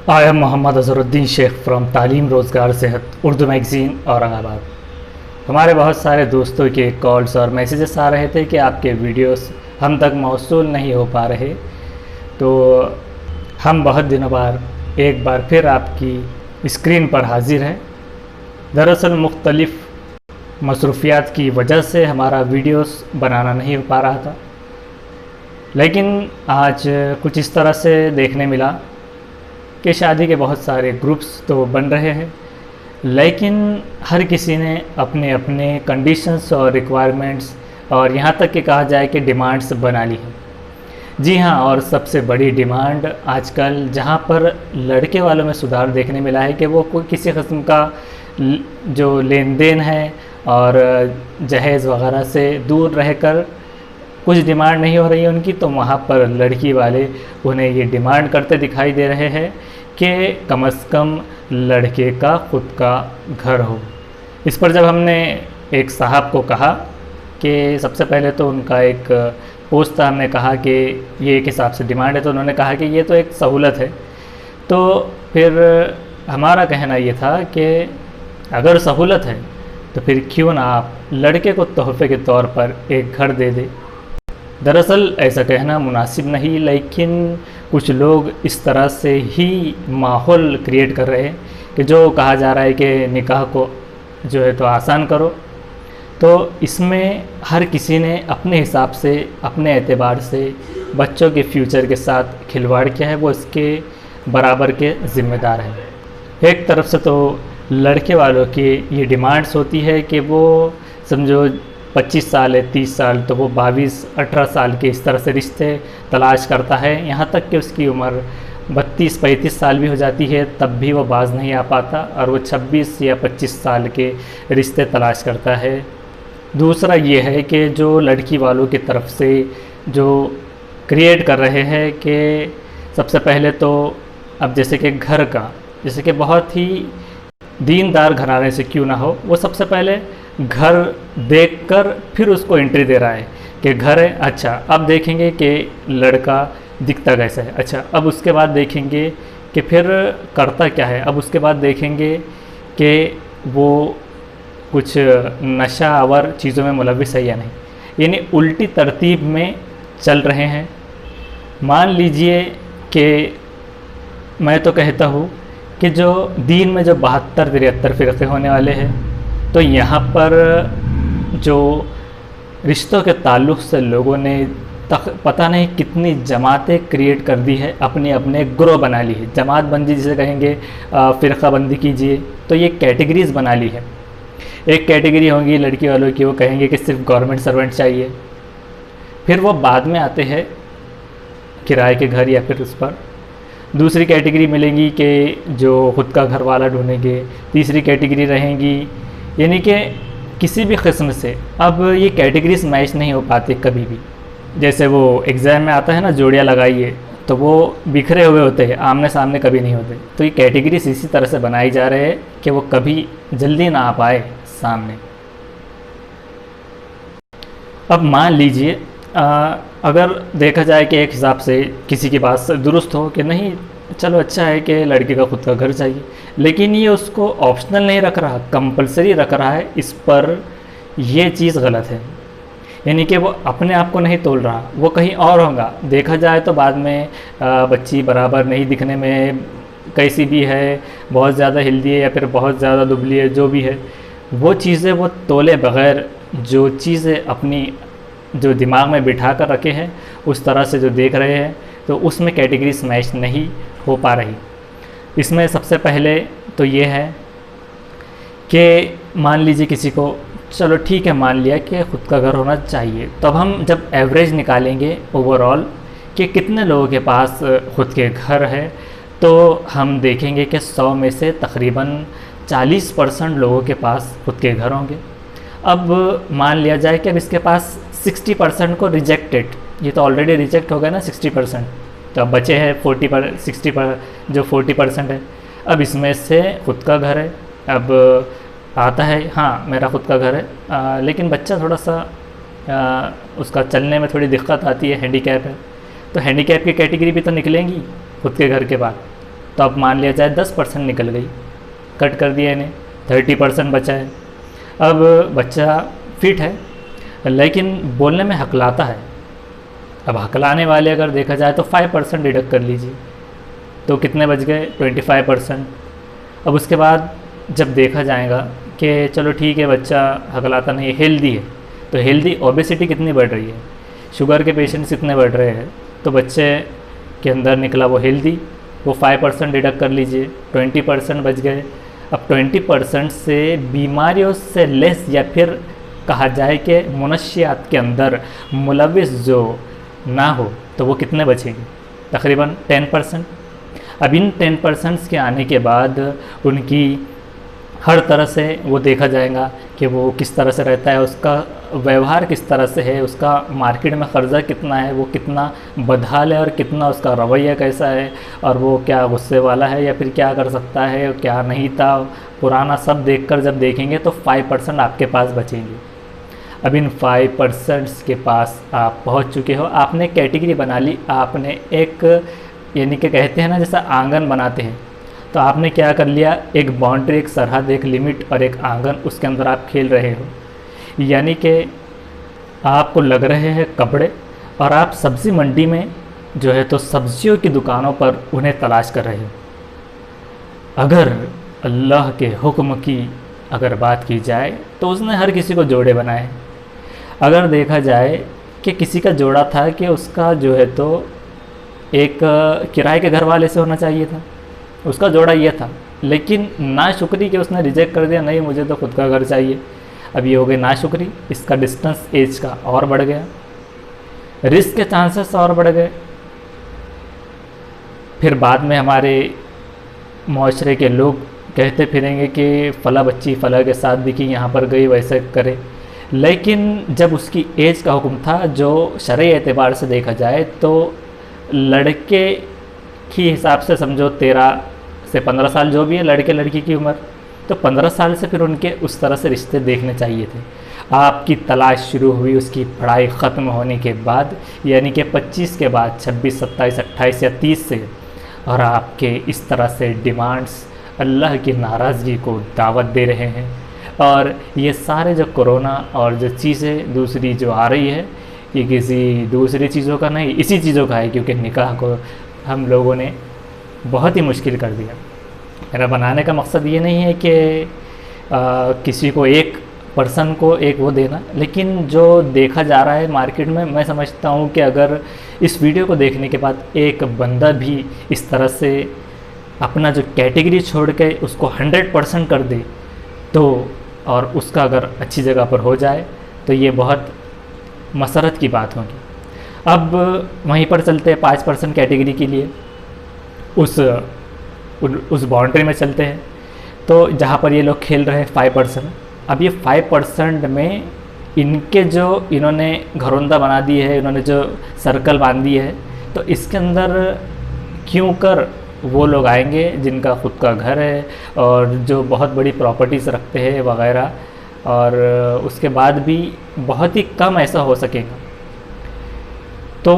I am Mohammad Azharuddin Shaikh from Taleem Rozgar सेहत Urdu magazine Aurangabad. हमारे बहुत सारे दोस्तों के कॉल्स और मैसेजेस आ रहे थे कि आपके वीडियोस हम तक मौसूल नहीं हो पा रहे, तो हम बहुत दिनों बाद एक बार फिर आपकी स्क्रीन पर हाजिर हैं। दरअसल मुख्तलिफ़ मसरूफ़ियात की वजह से हमारा वीडियोस बनाना नहीं हो पा रहा था, लेकिन आज कुछ इस तरह से देखने मिला कि शादी के बहुत सारे ग्रुप्स तो बन रहे हैं, लेकिन हर किसी ने अपने अपने कंडीशंस और रिक्वायरमेंट्स और यहाँ तक कि कहा जाए कि डिमांड्स बना ली हैं। जी हाँ, और सबसे बड़ी डिमांड आजकल जहाँ पर लड़के वालों में सुधार देखने मिला है कि वो कोई किसी किस्म का जो लेन देन है और जहेज़ वगैरह से दूर रहकर कुछ डिमांड नहीं हो रही है उनकी, तो वहाँ पर लड़की वाले उन्हें ये डिमांड करते दिखाई दे रहे हैं कि कम से कम लड़के का ख़ुद का घर हो। इस पर जब हमने एक साहब को कहा कि सबसे पहले तो उनका एक पोस्ट था, हमने कहा कि ये एक हिसाब से डिमांड है, तो उन्होंने कहा कि ये तो एक सहूलत है। तो फिर हमारा कहना ये था कि अगर सहूलत है तो फिर क्यों ना आप लड़के को तोहफे के तौर पर एक घर दे दें। दरअसल ऐसा कहना मुनासिब नहीं, लेकिन कुछ लोग इस तरह से ही माहौल क्रिएट कर रहे हैं कि जो कहा जा रहा है कि निकाह को जो है तो आसान करो, तो इसमें हर किसी ने अपने हिसाब से अपने एतबार से बच्चों के फ्यूचर के साथ खिलवाड़ किया है, वो इसके बराबर के ज़िम्मेदार हैं। एक तरफ से तो लड़के वालों की ये डिमांड्स होती है कि वो समझो 25 साल है, 30 साल, तो वो 22-18 साल के इस तरह से रिश्ते तलाश करता है, यहाँ तक कि उसकी उम्र 32-35 साल भी हो जाती है तब भी वो बाज नहीं आ पाता और वो 26 या 25 साल के रिश्ते तलाश करता है। दूसरा ये है कि जो लड़की वालों की तरफ से जो क्रिएट कर रहे हैं कि सबसे पहले तो अब जैसे कि घर का, जैसे कि बहुत ही दीनदार घराने से क्यों ना हो, वो सबसे पहले घर देखकर फिर उसको एंट्री दे रहा है कि घर है, अच्छा अब देखेंगे कि लड़का दिखता कैसा है, अच्छा अब उसके बाद देखेंगे कि फिर करता क्या है, अब उसके बाद देखेंगे कि वो कुछ नशा आवर चीज़ों में मुलविस है या नहीं, यानी उल्टी तरतीब में चल रहे हैं। मान लीजिए कि मैं तो कहता हूँ कि जो दीन में जो 72-73 फ़िरक़े होने वाले हैं, तो यहाँ पर जो रिश्तों के ताल्लुक़ से लोगों ने पता नहीं कितनी जमातें क्रिएट कर दी है, अपने अपने ग्रोह बना ली है, जमात बंदी जिसे कहेंगे, फ़िरक़ा बंदी कीजिए, तो ये कैटेगरीज़ बना ली है। एक कैटेगरी होंगी लड़की वालों की, वो कहेंगे कि सिर्फ गवर्नमेंट सर्वेंट चाहिए, फिर वो बाद में आते हैं किराए के घर या फिर उस पर। दूसरी कैटेगरी मिलेंगी कि जो ख़ुद का घर वाला ढूंढेंगे। तीसरी कैटेगरी रहेंगी, यानी कि किसी भी किस्म से अब ये कैटेगरीज मैच नहीं हो पाती कभी भी। जैसे वो एग्ज़ाम में आता है ना, जोड़ियाँ लगाइए, तो वो बिखरे हुए होते हैं, आमने सामने कभी नहीं होते। तो ये कैटेगरीज इसी तरह से बनाई जा रहे हैं कि वो कभी जल्दी ना आ पाए सामने। अब मान लीजिए अगर देखा जाए कि एक हिसाब से किसी की बात दुरुस्त हो कि नहीं, चलो अच्छा है कि लड़के का खुद का घर चाहिए, लेकिन ये उसको ऑप्शनल नहीं रख रहा, कंपलसरी रख रहा है, इस पर ये चीज़ गलत है। यानी कि वो अपने आप को नहीं तोल रहा, वो कहीं और होगा। देखा जाए तो बाद में बच्ची बराबर नहीं दिखने में कैसी भी है, बहुत ज़्यादा हेल्दी है या फिर बहुत ज़्यादा दुबली है, जो भी है, वो चीज़ें वो तोले बग़ैर जो चीज़ें अपनी जो दिमाग में बिठा कर रखे हैं उस तरह से जो देख रहे हैं, तो उसमें कैटेगरीज मैच नहीं हो पा रही। इसमें सबसे पहले तो ये है कि मान लीजिए किसी को, चलो ठीक है मान लिया कि ख़ुद का घर होना चाहिए, तब हम जब एवरेज निकालेंगे ओवरऑल कि कितने लोगों के पास ख़ुद के घर है, तो हम देखेंगे कि 100 में से तकरीबन 40% लोगों के पास ख़ुद के घर होंगे। अब मान लिया जाए कि अब इसके पास 60% को रिजेक्टेड, ये तो ऑलरेडी रिजेक्ट हो गया ना 60%, तो अब बचे हैं 40% है। अब इसमें से ख़ुद का घर है, अब आता है हाँ मेरा ख़ुद का घर है, लेकिन बच्चा थोड़ा सा उसका चलने में थोड़ी दिक्कत आती है, हैंडीकैप है, तो हैंडीकैप की कैटेगरी भी तो निकलेंगी खुद के घर के बाद। तो अब मान लिया जाए 10% निकल गई, कट कर दिया इन्हें, 30% बचा है। अब बच्चा फिट है लेकिन बोलने में हकलाता है। अब हकलाने वाले अगर देखा जाए तो 5% डिडक्ट कर लीजिए, तो कितने बच गए, 25%। अब उसके बाद जब देखा जाएगा कि चलो ठीक है बच्चा हकलाता नहीं, हेल्दी है, तो हेल्दी ओबेसिटी कितनी बढ़ रही है, शुगर के पेशेंट्स कितने बढ़ रहे हैं, तो बच्चे के अंदर निकला वो हेल्दी, वो 5% डिडक्ट कर लीजिए, 20% बच गए। अब 20% से बीमारियों से लेस या फिर कहा जाए कि मुनशियात के अंदर मुलविस जो ना हो तो वो कितने बचेंगे, तकरीबन 10%। अब इन 10% के आने के बाद उनकी हर तरह से वो देखा जाएगा कि वो किस तरह से रहता है, उसका व्यवहार किस तरह से है, उसका मार्केट में क़र्ज़ा कितना है, वो कितना बदहाल है और कितना उसका रवैया कैसा है, और वो क्या गुस्से वाला है या फिर क्या कर सकता है, क्या नहीं था पुराना, सब देखकर जब देखेंगे तो 5% आपके पास बचेंगे। अब इन 5% के पास आप पहुंच चुके हो, आपने कैटेगरी बना ली, आपने एक यानी कि कहते हैं ना जैसा आंगन बनाते हैं, तो आपने क्या कर लिया, एक बाउंड्री, एक सरहद, एक लिमिट और एक आंगन, उसके अंदर आप खेल रहे हो। यानी कि आपको लग रहे हैं कपड़े और आप सब्ज़ी मंडी में जो है तो सब्जियों की दुकानों पर उन्हें तलाश कर रहे हो। अगर अल्लाह के हुक्म की अगर बात की जाए तो उसने हर किसी को जोड़े बनाए। अगर देखा जाए कि किसी का जोड़ा था कि उसका जो है तो एक किराए के घर वाले से होना चाहिए था, उसका जोड़ा ये था, लेकिन नाशुक्री के उसने रिजेक्ट कर दिया, नहीं मुझे तो खुद का घर चाहिए। अब ये हो गई नाशुक्री, इसका डिस्टेंस एज का और बढ़ गया, रिस्क के चांसेस और बढ़ गए। फिर बाद में हमारे माशरे के लोग कहते फिरेंगे कि फ़ला बच्ची फ़ला के साथ दिखी, यहाँ पर गई, वैसे करे। लेकिन जब उसकी एज का हुक्म था, जो शरई एतबार से देखा जाए तो लड़के की हिसाब से समझो 13 से 15 साल जो भी है लड़के लड़की की उम्र, तो 15 साल से फिर उनके उस तरह से रिश्ते देखने चाहिए थे। आपकी तलाश शुरू हुई उसकी पढ़ाई ख़त्म होने के बाद, यानी कि 25 के बाद 26, 27, 28 या 30 से, और आपके इस तरह से डिमांड्स अल्लाह की नाराज़गी को दावत दे रहे हैं। और ये सारे जो कोरोना और जो चीज़ें दूसरी जो आ रही है, ये किसी दूसरी चीज़ों का नहीं, इसी चीज़ों का है, क्योंकि निकाह को हम लोगों ने बहुत ही मुश्किल कर दिया। मेरा बनाने का मकसद ये नहीं है कि किसी को एक पर्सन को एक वो देना, लेकिन जो देखा जा रहा है मार्केट में, मैं समझता हूँ कि अगर इस वीडियो को देखने के बाद एक बंदा भी इस तरह से अपना जो कैटेगरी छोड़ के उसको 100% कर दे तो, और उसका अगर अच्छी जगह पर हो जाए तो ये बहुत मसरत की बात होगी। अब वहीं पर चलते हैं 5% कैटेगरी के लिए, उस बाउंड्री में चलते हैं, तो जहाँ पर ये लोग खेल रहे हैं 5%। अब ये 5% में इनके जो इन्होंने घरौंदा बना दी है, इन्होंने जो सर्कल बांध दी है, तो इसके अंदर क्यों कर वो लोग आएंगे जिनका खुद का घर है और जो बहुत बड़ी प्रॉपर्टीज़ रखते हैं वगैरह, और उसके बाद भी बहुत ही कम ऐसा हो सकेगा। तो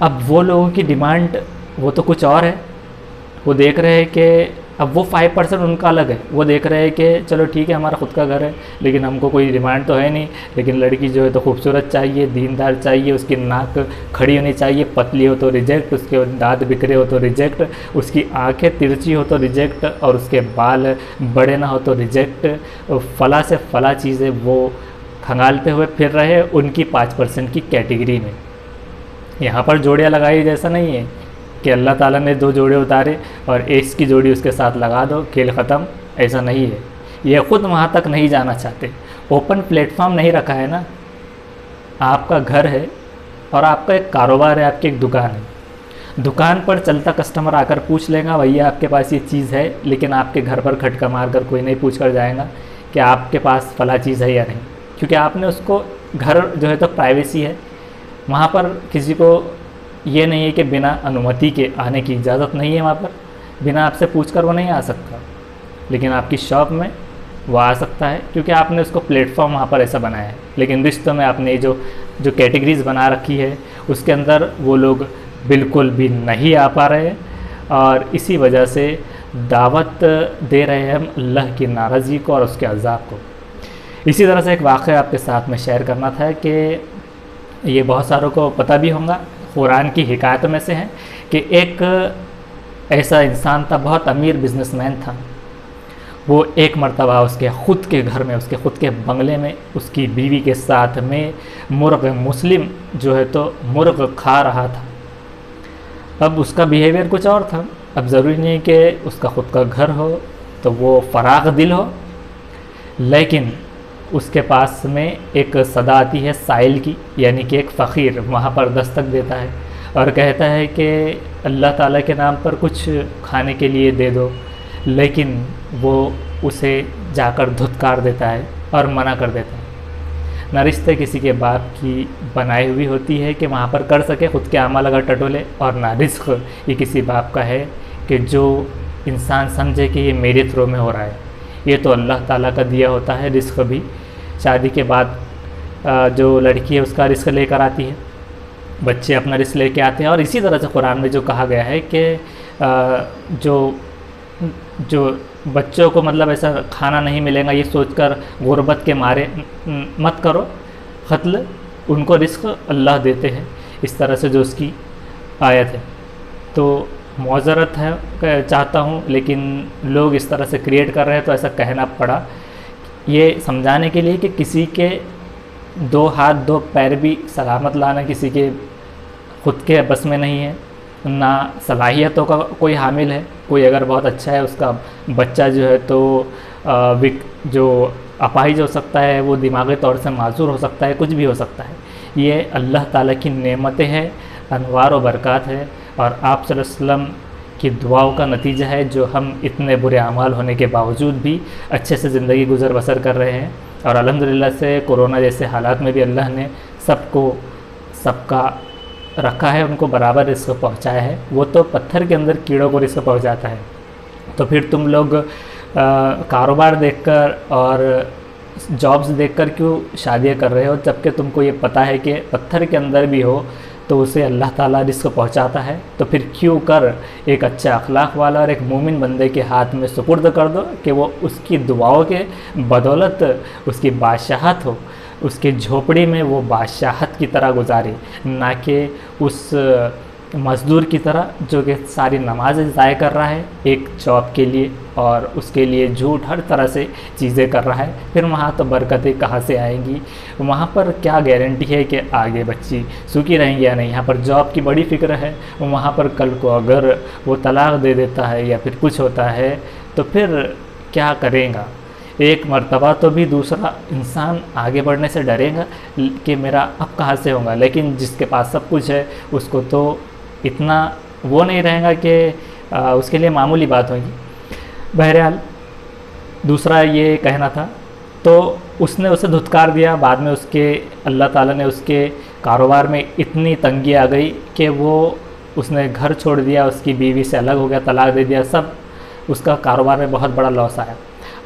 अब वो लोगों की डिमांड वो तो कुछ और है, वो देख रहे हैं कि अब वो 5% उनका अलग है, वो देख रहे हैं कि चलो ठीक है हमारा खुद का घर है लेकिन हमको कोई डिमांड तो है नहीं, लेकिन लड़की जो है तो खूबसूरत चाहिए, दीनदार चाहिए, उसकी नाक खड़ी होनी चाहिए, पतली हो तो रिजेक्ट, उसके दांत बिखरे हो तो रिजेक्ट, उसकी आंखें तिरछी हो तो रिजेक्ट, और उसके बाल बड़े ना हो तो रिजेक्ट। फला से फला चीज़ें वो खंगालते हुए फिर रहे उनकी 5% की कैटेगरी में। यहाँ पर जोड़ियाँ लगाई जैसा नहीं है कि अल्लाह ताला ने 2 जोड़े उतारे और एक की जोड़ी उसके साथ लगा दो, खेल ख़त्म, ऐसा नहीं है। ये ख़ुद वहाँ तक नहीं जाना चाहते, ओपन प्लेटफॉर्म नहीं रखा है ना। आपका घर है और आपका एक कारोबार है, आपकी एक दुकान है, दुकान पर चलता कस्टमर आकर पूछ लेगा भैया आपके पास ये चीज़ है, लेकिन आपके घर पर खटका मार कर कोई नहीं पूछ कर जाएगा कि आपके पास फला चीज़ है या नहीं, क्योंकि आपने उसको, घर जो है तो प्राइवेसी है, वहाँ पर किसी को ये नहीं है कि बिना अनुमति के आने की इजाज़त नहीं है, वहाँ पर बिना आपसे पूछकर वो नहीं आ सकता। लेकिन आपकी शॉप में वो आ सकता है क्योंकि आपने उसको प्लेटफॉर्म वहाँ पर ऐसा बनाया है। लेकिन रिश्तों में आपने जो कैटेगरीज़ बना रखी है उसके अंदर वो लोग बिल्कुल भी नहीं आ पा रहे हैं। और इसी वजह से दावत दे रहे हैं हम अल्लाह की नाराज़गी को और उसके अज़ाब को। इसी तरह से एक वाक़या आपके साथ में शेयर करना था कि ये बहुत सारों को पता भी होगा, कुरान की हिकायतों में से है कि एक ऐसा इंसान था, बहुत अमीर बिजनेसमैन था। वो एक मर्तबा उसके ख़ुद के घर में, उसके ख़ुद के बंगले में उसकी बीवी के साथ में मुर्ग मुस्लिम जो है तो मुर्ग खा रहा था। अब उसका बिहेवियर कुछ और था। अब ज़रूरी नहीं कि उसका ख़ुद का घर हो तो वो फ़राग़ दिल हो, लेकिन उसके पास में एक सदा आती है साइल की, यानी कि एक फ़कीर वहाँ पर दस्तक देता है और कहता है कि अल्लाह ताला के नाम पर कुछ खाने के लिए दे दो, लेकिन वो उसे जाकर धुतकार देता है और मना कर देता है। न रिश्ते किसी के बाप की बनाई हुई होती है कि वहाँ पर कर सके ख़ुद के अमाल अगर टटोले, और ना रिस्क ये किसी बाप का है कि जो इंसान समझे कि ये मेरे थ्रू में हो रहा है। ये तो अल्लाह ताला का दिया होता है रिस्क भी। शादी के बाद जो लड़की है उसका रिस्क लेकर आती है, बच्चे अपना रिस्क लेके आते हैं। और इसी तरह से कुरान में जो कहा गया है कि जो बच्चों को मतलब ऐसा खाना नहीं मिलेगा ये सोचकर गुर्बत के मारे मत करो क़त्ल, उनको रिस्क अल्लाह देते हैं। इस तरह से जो उसकी आयत है। तो मौज़रत है चाहता हूँ, लेकिन लोग इस तरह से क्रिएट कर रहे हैं तो ऐसा कहना पड़ा, ये समझाने के लिए कि किसी के दो हाथ दो पैर भी सलामत लाना किसी के ख़ुद के बस में नहीं है, ना सलाहियतों का कोई हामिल है। कोई अगर बहुत अच्छा है, उसका बच्चा जो है तो जो अपाहिज हो सकता है, वो दिमागी तौर से माजूर हो सकता है, कुछ भी हो सकता है। ये अल्लाह ताला की नेमतें हैं, अनवार व बरक़ात है, और आप सल्लल्लाहु अलैहि वसल्लम की दुआओं का नतीजा है जो हम इतने बुरे अमाल होने के बावजूद भी अच्छे से ज़िंदगी गुजर बसर कर रहे हैं। और अल्हम्दुलिल्लाह से कोरोना जैसे हालात में भी अल्लाह ने सबका रखा है, उनको बराबर रिस्क पहुंचाया है। वो तो पत्थर के अंदर कीड़ों को रिस्क पहुंचाता है। तो फिर तुम लोग कारोबार देखकर और जॉब्स देखकर क्यों शादियाँ कर रहे हो, जबकि तुमको ये पता है कि पत्थर के अंदर भी हो तो उसे अल्लाह ताला रिस्क पहुंचाता है। तो फिर क्यों कर एक अच्छा अखलाक वाला और एक मोमिन बंदे के हाथ में सुपुर्द कर दो कि वो उसकी दुआओं के बदौलत उसकी बादशाहत हो, उसकी झोपड़ी में वो बादशाहत की तरह गुजारे, ना कि उस मज़दूर की तरह जो कि सारी नमाज़ें ज़ाय कर रहा है एक जॉब के लिए, और उसके लिए झूठ हर तरह से चीज़ें कर रहा है। फिर वहाँ तो बरकतें कहाँ से आएंगी, वहाँ पर क्या गारंटी है कि आगे बच्ची सुखी रहेंगी या नहीं। यहाँ पर जॉब की बड़ी फ़िक्र है, वहाँ पर कल को अगर वो तलाक दे देता है या फिर कुछ होता है तो फिर क्या करेगा। एक मर्तबा तो भी दूसरा इंसान आगे बढ़ने से डरेगा कि मेरा अब कहाँ से होगा, लेकिन जिसके पास सब कुछ है उसको तो इतना वो नहीं रहेगा कि उसके लिए मामूली बात होगी। बहरहाल दूसरा ये कहना था, तो उसने उसे धुतकार दिया। बाद में उसके अल्लाह ताला ने उसके कारोबार में इतनी तंगी आ गई कि उसने घर छोड़ दिया, उसकी बीवी से अलग हो गया, तलाक दे दिया, सब उसका कारोबार में बहुत बड़ा लॉस आया।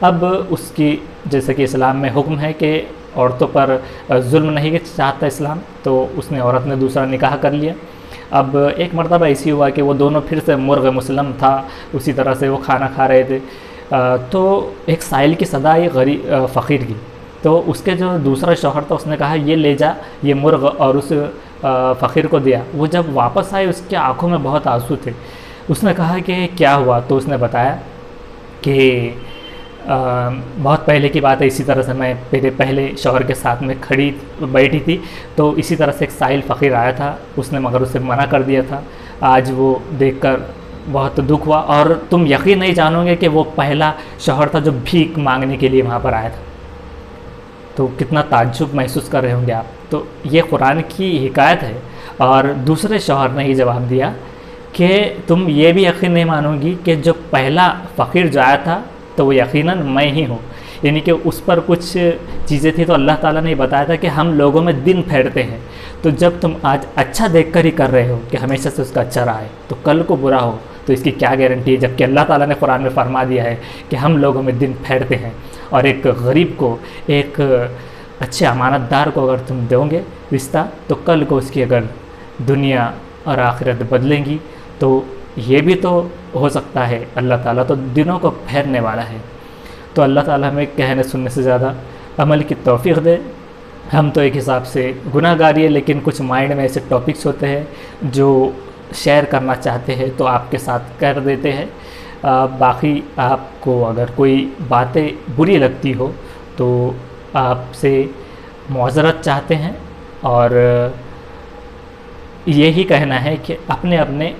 अब उसकी, जैसे कि इस्लाम में हुक्म है कि औरतों पर जुल्म नहीं चाहता इस्लाम, तो उसने औरत ने दूसरा निकाह कर लिया। अब एक मर्तबा ऐसी हुआ कि वो दोनों फिर से मुर्ग मुस्लिम था, उसी तरह से वो खाना खा रहे थे, तो एक साइल की सदा आई गरीब फ़कीर की। तो उसके जो दूसरा शौहर था उसने कहा ये ले जा ये मुर्ग, और उस फ़कीर को दिया। वो जब वापस आए उसके आँखों में बहुत आंसू थे। उसने कहा कि क्या हुआ, तो उसने बताया कि बहुत पहले की बात है, इसी तरह से मैं मेरे पहले शौहर के साथ में बैठी थी, तो इसी तरह से एक साइल फ़कीर आया था, उसने मगर उसे मना कर दिया था। आज वो देखकर बहुत दुख हुआ, और तुम यकीन नहीं जानोगे कि वो पहला शौहर था जो भीख मांगने के लिए वहाँ पर आया था। तो कितना ताज्जुब महसूस कर रहे होंगे आप। तो ये कुरान की हिकायत है। और दूसरे शौहर ने ये जवाब दिया कि तुम ये भी यकीन नहीं मानोगी कि जो पहला फ़कीर जो आया था तो वो यकीनन मैं ही हूँ, यानी कि उस पर कुछ चीज़ें थी। तो अल्लाह ताला ने बताया था कि हम लोगों में दिन फेरते हैं, तो जब तुम आज अच्छा देखकर ही कर रहे हो कि हमेशा से उसका अच्छा रहा है, तो कल को बुरा हो तो इसकी क्या गारंटी है, जबकि अल्लाह ताला ने कुरान में फरमा दिया है कि हम लोगों में दिन फेरते हैं। और एक गरीब को, एक अच्छे अमानतदार को अगर तुम दोगे रिश्ता, तो कल को उसकी अगर दुनिया और आखिरत बदलेंगी तो ये भी तो हो सकता है। अल्लाह ताला तो दिनों को फेरने वाला है। तो अल्लाह ताला हमें कहने सुनने से ज़्यादा अमल की तौफीक दे। हम तो एक हिसाब से गुनाहगारी है, लेकिन कुछ माइंड में ऐसे टॉपिक्स होते हैं जो शेयर करना चाहते हैं तो आपके साथ कर देते हैं। बाकी आपको अगर कोई बातें बुरी लगती हो तो आपसे मुआज़रत चाहते हैं, और यही कहना है कि अपने अपने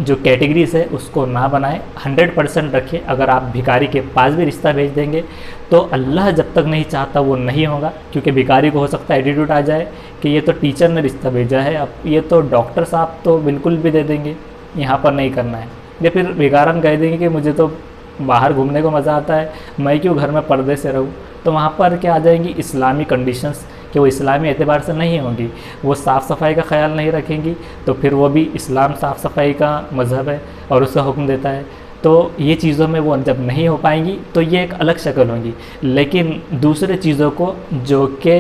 जो कैटेगरीज है उसको ना बनाएं, 100% रखें। अगर आप भिखारी के पास भी रिश्ता भेज देंगे तो अल्लाह जब तक नहीं चाहता वो नहीं होगा, क्योंकि भिखारी को हो सकता है एटीट्यूड आ जाए कि ये तो टीचर ने रिश्ता भेजा है, अब ये तो डॉक्टर साहब तो बिल्कुल भी दे देंगे, यहाँ पर नहीं करना है। या फिर भिखारन कह देंगे कि मुझे तो बाहर घूमने को मज़ा आता है, मैं क्यों घर में पर्दे से रहूँ। तो वहाँ पर क्या आ जाएंगी इस्लामी कंडीशंस कि वो इस्लामी एतबार से नहीं होंगी, वो साफ़ सफाई का ख्याल नहीं रखेंगी, तो फिर वो भी इस्लाम साफ़ सफाई का मज़हब है और उसका हुक्म देता है। तो ये चीज़ों में वो जब नहीं हो पाएंगी तो ये एक अलग शक्ल होंगी। लेकिन दूसरे चीज़ों को जो कि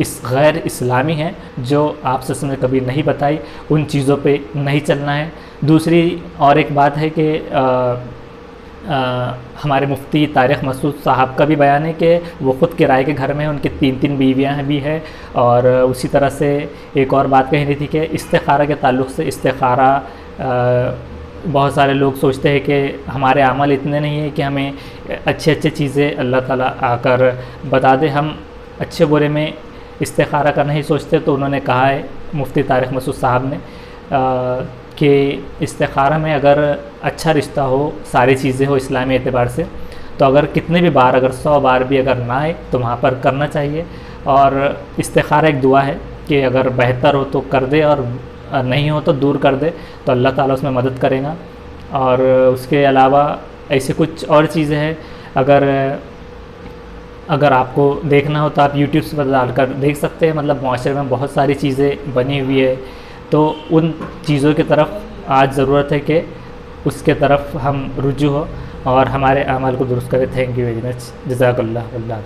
इस गैर इस्लामी हैं, जो आपसे उसने कभी नहीं बताई, उन चीज़ों पे नहीं चलना है। दूसरी और एक बात है कि हमारे मुफ्ती तारिक मसूद साहब का भी बयान है कि वो ख़ुद किराए के घर में, उनकी 3 बीवियाँ भी हैं। और उसी तरह से एक और बात कही रही थी कि इस्तिखारा के ताल्लुक़ से, इस्तिखारा बहुत सारे लोग सोचते हैं कि हमारे अमल इतने नहीं है कि हमें अच्छे चीज़ें अल्लाह ताला आकर बता दे, हम अच्छे बुरे में इस्तिखारा का नहीं सोचते। तो उन्होंने कहा है मुफ्ती तारिक मसूद साहब ने कि इस्तिखारा में अगर अच्छा रिश्ता हो, सारी चीज़ें हो इस्लामी एतबार से, तो अगर कितने भी बार, अगर 100 बार भी अगर ना आए तो वहाँ पर करना चाहिए। और इस्तिखारा एक दुआ है कि अगर बेहतर हो तो कर दे और नहीं हो तो दूर कर दे, तो अल्लाह ताला उसमें मदद करेगा। और उसके अलावा ऐसे कुछ और चीज़ें हैं, अगर आपको देखना हो तो आप यूट्यूब पर डालकर देख सकते हैं। मतलब मुआशरे में बहुत सारी चीज़ें बनी हुई है, तो उन चीज़ों की तरफ आज ज़रूरत है कि उसके तरफ हम रुजू हो और हमारे अमल को दुरुस्त करें। थैंक यू वेरी मच, जज़ाकल्लाह।